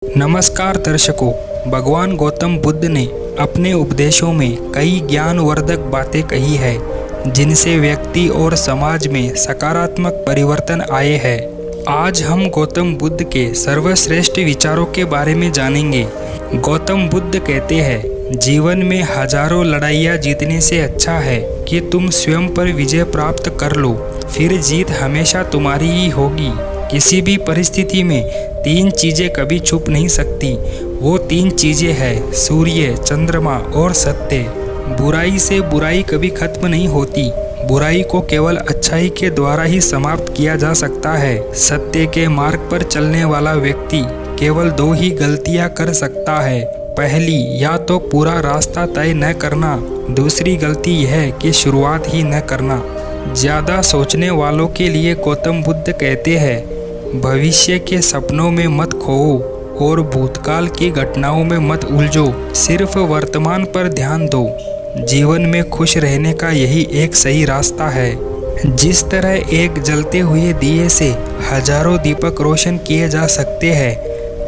नमस्कार दर्शकों, भगवान गौतम बुद्ध ने अपने उपदेशों में कई ज्ञानवर्धक बातें कही है जिनसे व्यक्ति और समाज में सकारात्मक परिवर्तन आए हैं। आज हम गौतम बुद्ध के सर्वश्रेष्ठ विचारों के बारे में जानेंगे। गौतम बुद्ध कहते हैं, जीवन में हजारों लड़ाइयाँ जीतने से अच्छा है कि तुम स्वयं पर विजय प्राप्त कर लो, फिर जीत हमेशा तुम्हारी ही होगी। किसी भी परिस्थिति में तीन चीजें कभी छुप नहीं सकती। वो तीन चीजें हैं सूर्य, चंद्रमा और सत्य। बुराई से बुराई कभी खत्म नहीं होती। बुराई को केवल अच्छाई के द्वारा ही समाप्त किया जा सकता है। सत्य के मार्ग पर चलने वाला व्यक्ति केवल दो ही गलतियां कर सकता है। पहली, या तो पूरा रास्ता तय न करना। दूसरी गलती यह है कि शुरुआत ही न करना। ज्यादा सोचने वालों के लिए गौतम बुद्ध कहते हैं, भविष्य के सपनों में मत खोओ और भूतकाल की घटनाओं में मत उलझो, सिर्फ वर्तमान पर ध्यान दो। जीवन में खुश रहने का यही एक सही रास्ता है। जिस तरह एक जलते हुए दिए से हजारों दीपक रोशन किए जा सकते हैं,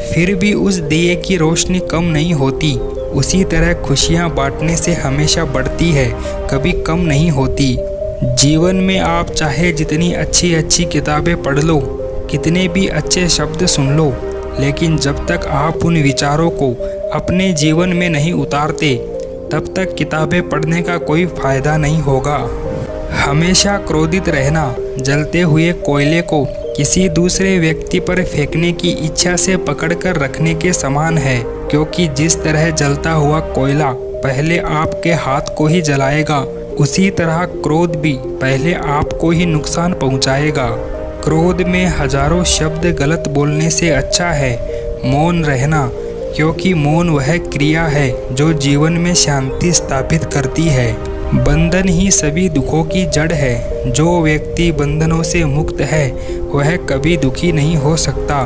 फिर भी उस दिए की रोशनी कम नहीं होती, उसी तरह खुशियाँ बांटने से हमेशा बढ़ती है, कभी कम नहीं होती। जीवन में आप चाहे जितनी अच्छी अच्छी किताबें पढ़ लो, कितने भी अच्छे शब्द सुन लो, लेकिन जब तक आप उन विचारों को अपने जीवन में नहीं उतारते, तब तक किताबें पढ़ने का कोई फायदा नहीं होगा। हमेशा क्रोधित रहना जलते हुए कोयले को किसी दूसरे व्यक्ति पर फेंकने की इच्छा से पकड़कर रखने के समान है, क्योंकि जिस तरह जलता हुआ कोयला पहले आपके हाथ को ही जलाएगा, उसी तरह क्रोध भी पहले आपको ही नुकसान पहुंचाएगा। क्रोध में हजारों शब्द गलत बोलने से अच्छा है मौन रहना, क्योंकि मौन वह क्रिया है जो जीवन में शांति स्थापित करती है। बंधन ही सभी दुखों की जड़ है। जो व्यक्ति बंधनों से मुक्त है वह कभी दुखी नहीं हो सकता।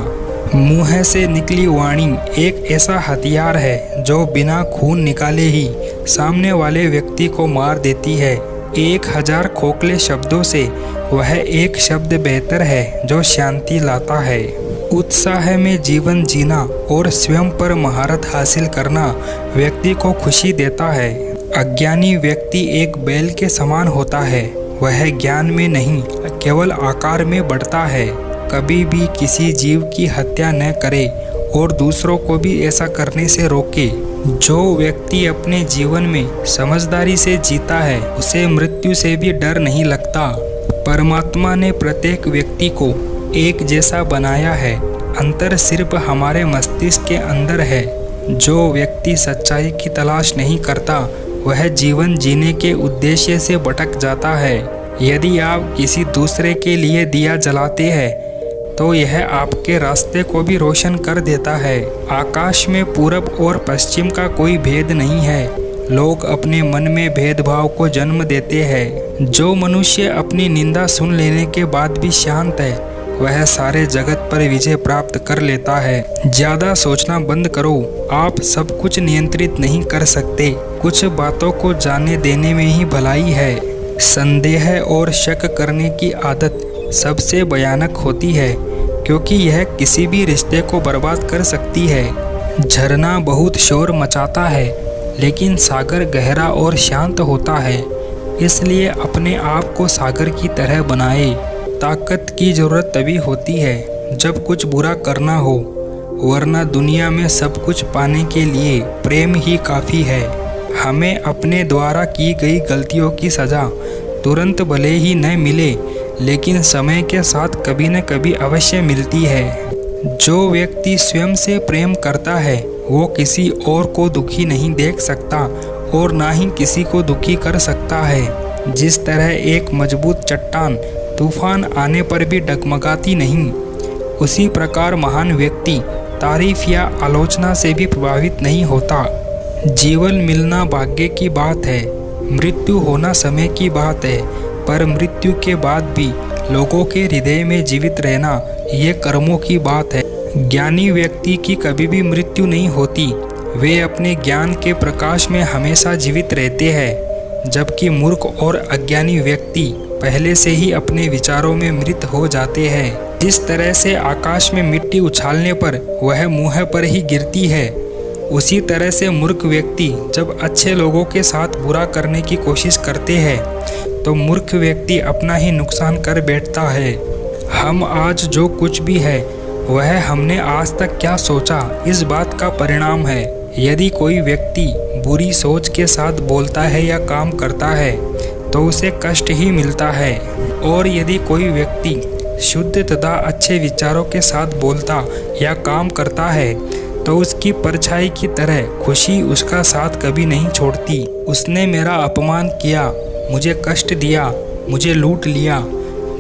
मुंह से निकली वाणी एक ऐसा हथियार है जो बिना खून निकाले ही सामने वाले व्यक्ति को मार देती है। 1000 खोखले शब्दों से वह एक शब्द बेहतर है जो शांति लाता है। उत्साह में जीवन जीना और स्वयं पर महारत हासिल करना व्यक्ति को खुशी देता है। अज्ञानी व्यक्ति एक बैल के समान होता है। वह ज्ञान में नहीं, केवल आकार में बढ़ता है। कभी भी किसी जीव की हत्या न करे और दूसरों को भी ऐसा करने से रोके। जो व्यक्ति अपने जीवन में समझदारी से जीता है, उसे मृत्यु से भी डर नहीं लगता। परमात्मा ने प्रत्येक व्यक्ति को एक जैसा बनाया है, अंतर सिर्फ हमारे मस्तिष्क के अंदर है। जो व्यक्ति सच्चाई की तलाश नहीं करता, वह जीवन जीने के उद्देश्य से भटक जाता है। यदि आप किसी दूसरे के लिए दिया जलाते हैं, तो यह आपके रास्ते को भी रोशन कर देता है। आकाश में पूरब और पश्चिम का कोई भेद नहीं है। लोग अपने मन में भेदभाव को जन्म देते हैं। जो मनुष्य अपनी निंदा सुन लेने के बाद भी शांत है, वह सारे जगत पर विजय प्राप्त कर लेता है। ज्यादा सोचना बंद करो। आप सब कुछ नियंत्रित नहीं कर सकते। कुछ बातों को जाने देने में ही भलाई है। संदेह और शक करने की आदत सबसे भयानक होती है, क्योंकि यह किसी भी रिश्ते को बर्बाद कर सकती है। झरना बहुत शोर मचाता है, लेकिन सागर गहरा और शांत होता है। इसलिए अपने आप को सागर की तरह बनाए। ताकत की जरूरत तभी होती है जब कुछ बुरा करना हो, वरना दुनिया में सब कुछ पाने के लिए प्रेम ही काफ़ी है। हमें अपने द्वारा की गई गलतियों की सज़ा तुरंत भले ही न मिले, लेकिन समय के साथ कभी न कभी अवश्य मिलती है। जो व्यक्ति स्वयं से प्रेम करता है, वो किसी और को दुखी नहीं देख सकता और ना ही किसी को दुखी कर सकता है। जिस तरह एक मजबूत चट्टान तूफान आने पर भी डगमगाती नहीं, उसी प्रकार महान व्यक्ति तारीफ या आलोचना से भी प्रभावित नहीं होता। जीवन मिलना भाग्य की बात है, मृत्यु होना समय की बात है, पर मृत्यु के बाद भी लोगों के हृदय में जीवित रहना ये कर्मों की बात है। ज्ञानी व्यक्ति की कभी भी मृत्यु नहीं होती। वे अपने ज्ञान के प्रकाश में हमेशा जीवित रहते हैं, जबकि मूर्ख और अज्ञानी व्यक्ति पहले से ही अपने विचारों में मृत हो जाते हैं। जिस तरह से आकाश में मिट्टी उछालने पर वह मुँह पर ही गिरती है, उसी तरह से मूर्ख व्यक्ति जब अच्छे लोगों के साथ बुरा करने की कोशिश करते हैं तो मूर्ख व्यक्ति अपना ही नुकसान कर बैठता है। हम आज जो कुछ भी है वह हमने आज तक क्या सोचा, इस बात का परिणाम है। यदि कोई व्यक्ति बुरी सोच के साथ बोलता है या काम करता है तो उसे कष्ट ही मिलता है, और यदि कोई व्यक्ति शुद्ध तथा अच्छे विचारों के साथ बोलता या काम करता है तो उसकी परछाई की तरह खुशी उसका साथ कभी नहीं छोड़ती। उसने मेरा अपमान किया, मुझे कष्ट दिया, मुझे लूट लिया।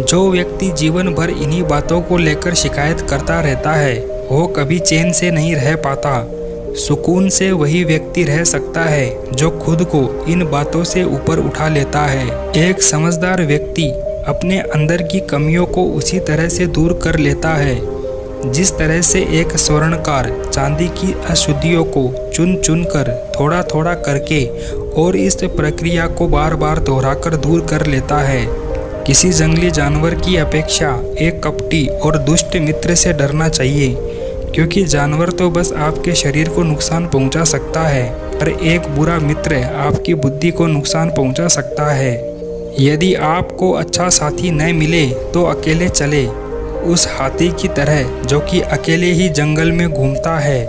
जो व्यक्ति जीवन भर इन्हीं बातों को लेकर शिकायत करता रहता है वो कभी चैन से नहीं रह पाता। सुकून से वही व्यक्ति रह सकता है जो खुद को इन बातों से ऊपर उठा लेता है। एक समझदार व्यक्ति अपने अंदर की कमियों को उसी तरह से दूर कर लेता है जिस तरह से एक स्वर्णकार चांदी की अशुद्धियों को चुन चुन कर थोड़ा थोड़ा करके और इस प्रक्रिया को बार बार दोहराकर दूर कर लेता है। किसी जंगली जानवर की अपेक्षा एक कपटी और दुष्ट मित्र से डरना चाहिए, क्योंकि जानवर तो बस आपके शरीर को नुकसान पहुंचा सकता है, पर एक बुरा मित्र आपकी बुद्धि को नुकसान पहुंचा सकता है। यदि आपको अच्छा साथी न मिले तो अकेले चले, उस हाथी की तरह जो कि अकेले ही जंगल में घूमता है।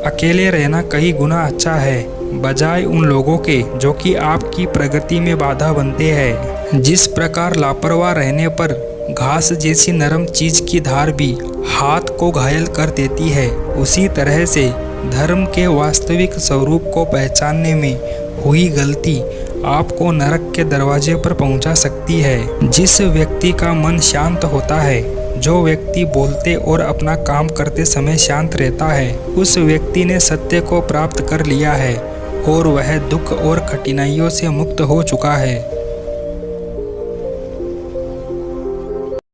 अकेले रहना कई गुना अच्छा है, बजाय उन लोगों के जो कि आपकी प्रगति में बाधा बनते हैं। जिस प्रकार लापरवाह रहने पर घास जैसी नरम चीज की धार भी हाथ को घायल कर देती है, उसी तरह से धर्म के वास्तविक स्वरूप को पहचानने में हुई गलती आपको नरक के दरवाजे पर पहुंचा सकती है। जिस व्यक्ति का मन शांत होता है, जो व्यक्ति बोलते और अपना काम करते समय शांत रहता है, उस व्यक्ति ने सत्य को प्राप्त कर लिया है और वह दुख और कठिनाइयों से मुक्त हो चुका है।